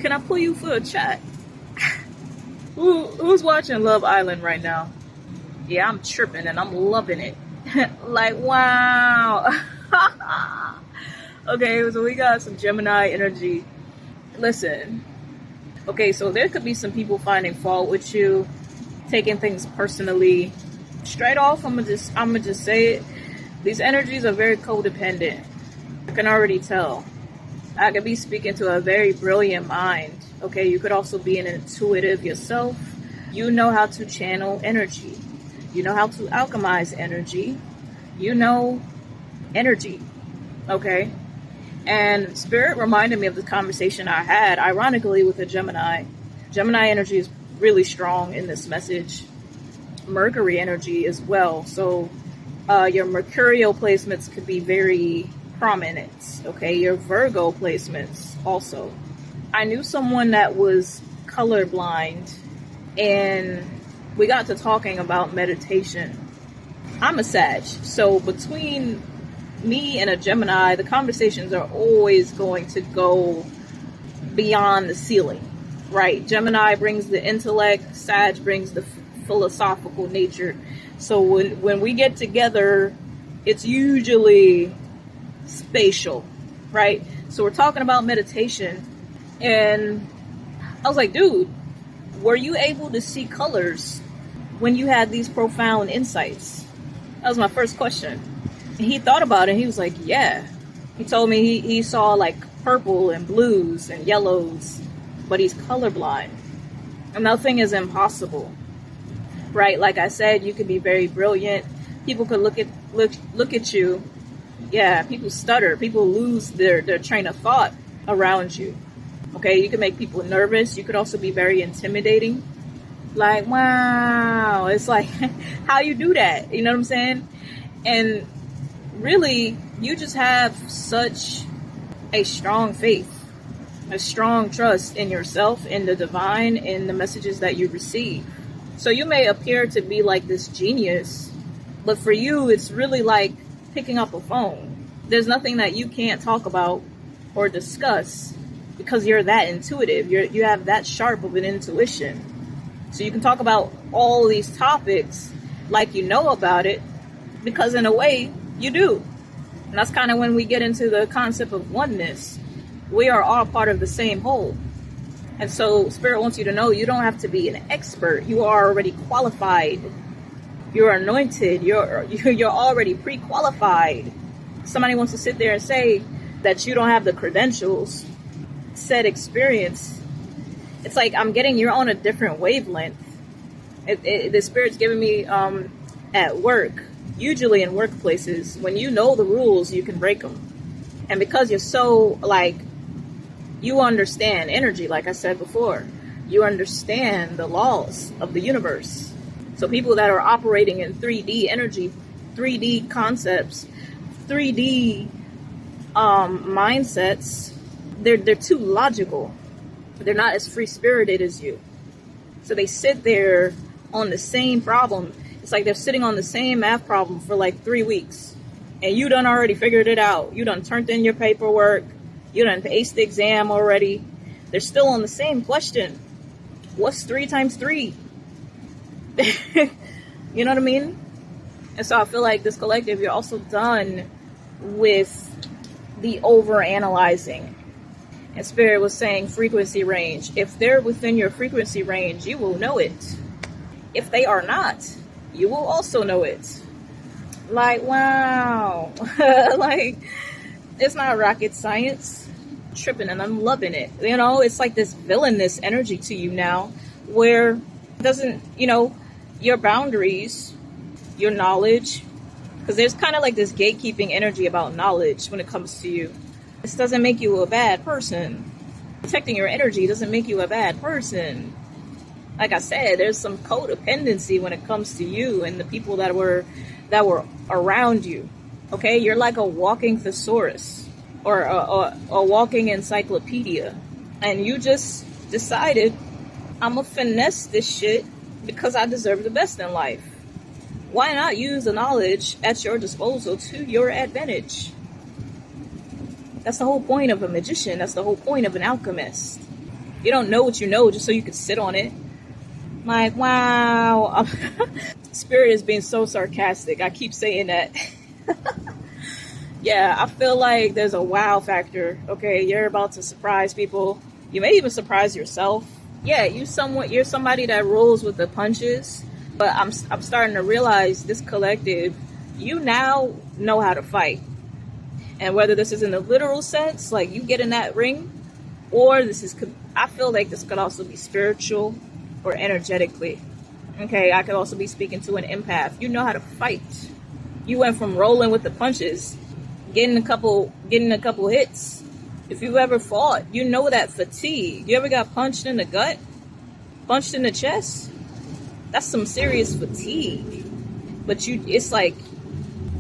Can I pull you for a chat? Who's watching Love Island right now? Yeah, I'm tripping and I'm loving it. Like, wow. Okay, so we got some Gemini energy. Listen. Okay, so there could be some people finding fault with you, taking things personally. Straight off, I'm gonna just say it. These energies are very codependent. I can already tell. I could be speaking to a very brilliant mind. Okay, you could also be an intuitive yourself. You know how to channel energy. You know how to alchemize energy. You know energy. Okay? And Spirit reminded me of the conversation I had, ironically, with a Gemini. Gemini energy is really strong in this message. Mercury energy as well. So your Mercurial placements could be very prominent. Okay, your Virgo placements also. I knew someone that was colorblind, and we got to talking about meditation. I'm a Sag, so between me and a Gemini, the conversations are always going to go beyond the ceiling, right? Gemini brings the intellect, Sag brings the philosophical nature. So when we get together, it's usually spatial, right? So we're talking about meditation, and I was like, dude, were you able to see colors when you had these profound insights? That was my first question. He thought about it. He was like, yeah. He told me he saw like purple and blues and yellows, but he's colorblind. And nothing is impossible, right? Like I said, you could be very brilliant. People could look at you. Yeah, people stutter. People lose their train of thought around you. Okay, you can make people nervous. You could also be very intimidating. Like, wow. It's like, how you do that? You know what I'm saying? And really, you just have such a strong faith, a strong trust in yourself, in the divine, in the messages that you receive. So you may appear to be like this genius, but for you, it's really like picking up a phone. There's nothing that you can't talk about or discuss because you're that intuitive. You have that sharp of an intuition. So you can talk about all these topics like you know about it, because in a way, you do. And that's kind of when we get into the concept of oneness. We are all part of the same whole. And so Spirit wants you to know you don't have to be an expert. You are already qualified. You're anointed. You're already pre-qualified. Somebody wants to sit there and say that you don't have the credentials, said experience. It's like, I'm getting you're on a different wavelength. The Spirit's giving me at work. Usually in workplaces, when you know the rules, you can break them. And because you're so, like, you understand energy, like I said before, you understand the laws of the universe. So people that are operating in 3D energy, 3D concepts, 3D mindsets, they're too logical. They're not as free-spirited as you. So they sit there on the same problem. It's like they're sitting on the same math problem for like 3 weeks. And you done already figured it out. You done turned in your paperwork. You done aced the exam already. They're still on the same question. What's 3 times 3? You know what I mean? And so I feel like this collective, you're also done with the over-analyzing. And Spirit was saying frequency range. If they're within your frequency range, you will know it. If they are not, you will also know it. Like, wow. Like, it's not rocket science. I'm tripping and I'm loving it. You know, it's like this villainous energy to you now where it doesn't, you know, your boundaries, your knowledge, because there's kind of like this gatekeeping energy about knowledge when it comes to you. This doesn't make you a bad person. Protecting your energy doesn't make you a bad person. Like I said, there's some codependency when it comes to you and the people that were around you. Okay, you're like a walking thesaurus or a walking encyclopedia, and you just decided, I'm gonna finesse this shit because I deserve the best in life. Why not use the knowledge at your disposal to your advantage? That's the whole point of a magician. That's the whole point of an alchemist. You don't know what you know just so you can sit on it. Like, wow. Spirit is being so sarcastic. I keep saying that. Yeah, I feel like there's a wow factor. Okay, you're about to surprise people. You may even surprise yourself. Yeah, you're somebody that rolls with the punches. But I'm starting to realize this collective, you now know how to fight. And whether this is in the literal sense, like you get in that ring, or I feel like this could also be spiritual or energetically. Okay, I could also be speaking to an empath. You know how to fight. You went from rolling with the punches, getting a couple hits. If you've ever fought, you know that fatigue. You ever got punched in the gut? Punched in the chest? That's some serious fatigue. But it's like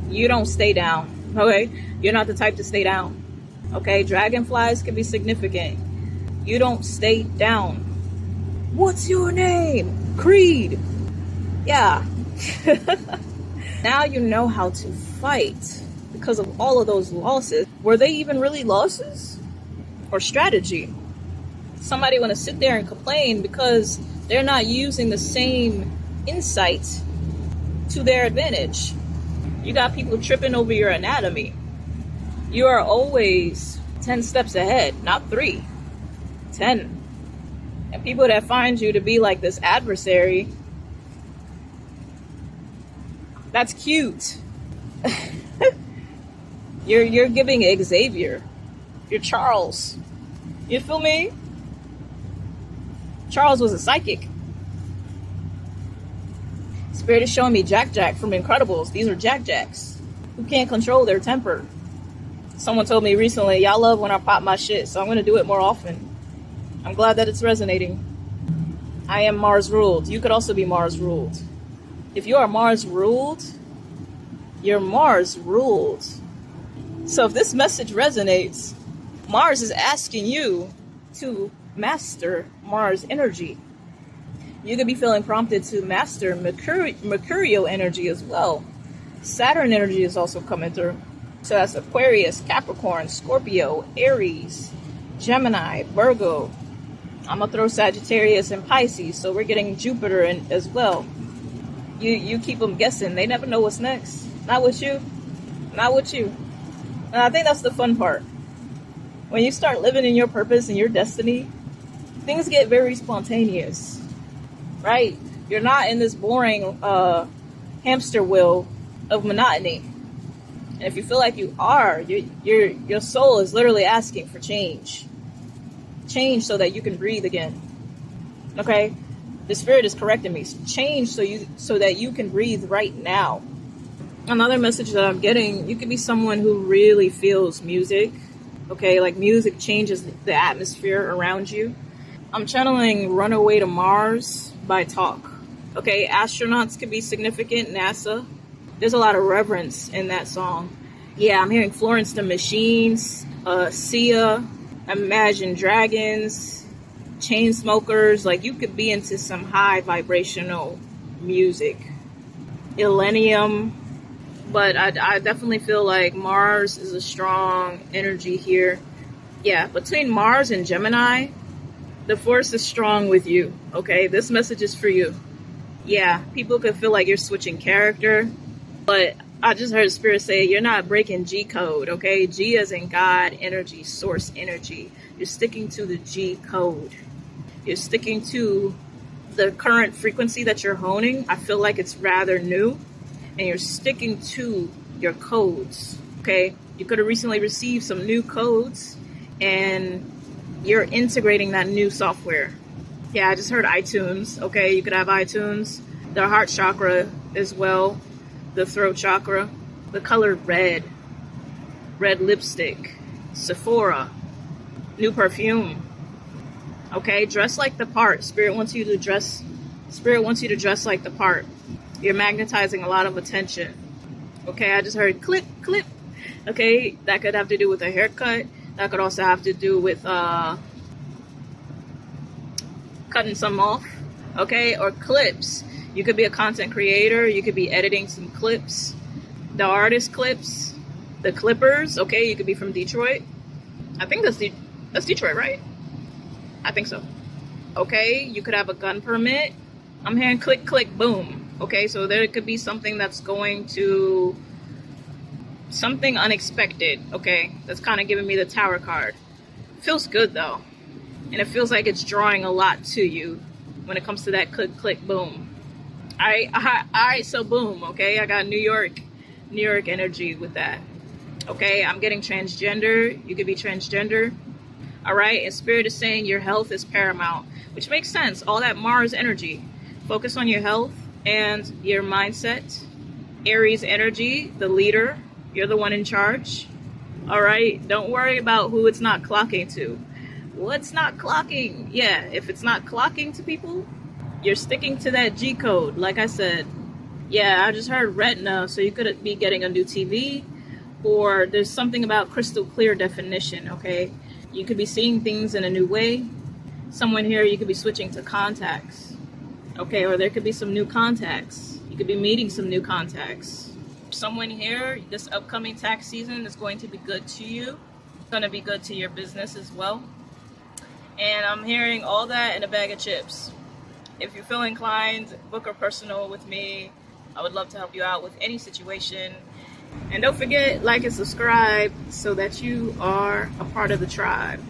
you don't stay down. Okay? You're not the type to stay down. Okay? Dragonflies can be significant. You don't stay down. What's your name? Creed. Yeah. Now you know how to fight because of all of those losses. Were they even really losses? Or strategy? Somebody want to sit there and complain because they're not using the same insight to their advantage. You got people tripping over your anatomy. You are always 10 steps ahead, not 3. 10. And people that find you to be like this adversary, that's cute. You're giving Xavier. You're Charles. You feel me? Charles was a psychic. Spirit is showing me Jack from Incredibles. These are Jacks who can't control their temper. Someone told me recently, y'all love when I pop my shit, so I'm going to do it more often. I'm glad that it's resonating. I am Mars ruled. You could also be Mars ruled. If you are Mars ruled, you're Mars ruled. So if this message resonates, Mars is asking you to master Mars energy. You could be feeling prompted to master Mercurial energy as well. Saturn energy is also coming through. So that's Aquarius, Capricorn, Scorpio, Aries, Gemini, Virgo. I'm going to throw Sagittarius and Pisces. So we're getting Jupiter in as well. You keep them guessing. They never know what's next. Not with you. Not with you. And I think that's the fun part. When you start living in your purpose and your destiny, things get very spontaneous. Right? You're not in this boring hamster wheel of monotony. And if you feel like you are, your soul is literally asking for change. Change so that you can breathe again. Okay? The spirit is correcting me. Change so that you can breathe right now. Another message that I'm getting, you could be someone who really feels music. Okay? Like music changes the atmosphere around you. I'm channeling Runaway to Mars by Talk. Okay? Astronauts could be significant. NASA. There's a lot of reverence in that song. Yeah, I'm hearing Florence the Machines, Sia, Imagine Dragons, Chainsmokers. Like, you could be into some high vibrational music. Illenium. But I definitely feel like Mars is a strong energy here. Yeah, between Mars and Gemini, the force is strong with you. Okay, this message is for you. Yeah, people could feel like you're switching character. But I just heard Spirit say, you're not breaking G code, okay? G as in God, energy, source energy. You're sticking to the G code. You're sticking to the current frequency that you're honing. I feel like it's rather new. And you're sticking to your codes, okay? You could have recently received some new codes. And you're integrating that new software. Yeah, I just heard iTunes, okay? You could have iTunes. The heart chakra as well. The throat chakra, the color red lipstick, Sephora, new perfume. Okay, dress like the part. Spirit wants you to dress like the part. You're magnetizing a lot of attention. Okay, I just heard clip. Okay, that could have to do with a haircut. That could also have to do with cutting some off. Okay, or clips. You could be a content creator. You could be editing some clips. The artist clips. The clippers. Okay, you could be from Detroit. I think that's Detroit, right? I think so. Okay, you could have a gun permit. I'm hearing click, click, boom. Okay, so there could be something that's going to, something unexpected. Okay, that's kind of giving me the Tower card. Feels good though. And it feels like it's drawing a lot to you when it comes to that click, click, boom. All right, so boom, okay? I got New York energy with that. Okay, I'm getting transgender. You could be transgender. All right, and Spirit is saying your health is paramount, which makes sense. All that Mars energy. Focus on your health and your mindset. Aries energy, the leader. You're the one in charge. All right, don't worry about who it's not clocking to. What's not clocking? Yeah, if it's not clocking to people, you're sticking to that G code, like I said. Yeah, I just heard retina, so you could be getting a new TV, or there's something about crystal clear definition, okay? You could be seeing things in a new way. Someone here, you could be switching to contacts, okay? Or there could be some new contacts. You could be meeting some new contacts. Someone here, this upcoming tax season is going to be good to you. It's going to be good to your business as well. And I'm hearing all that in a bag of chips. If you feel inclined, book a personal with me. I would love to help you out with any situation. And don't forget, like and subscribe so that you are a part of the tribe.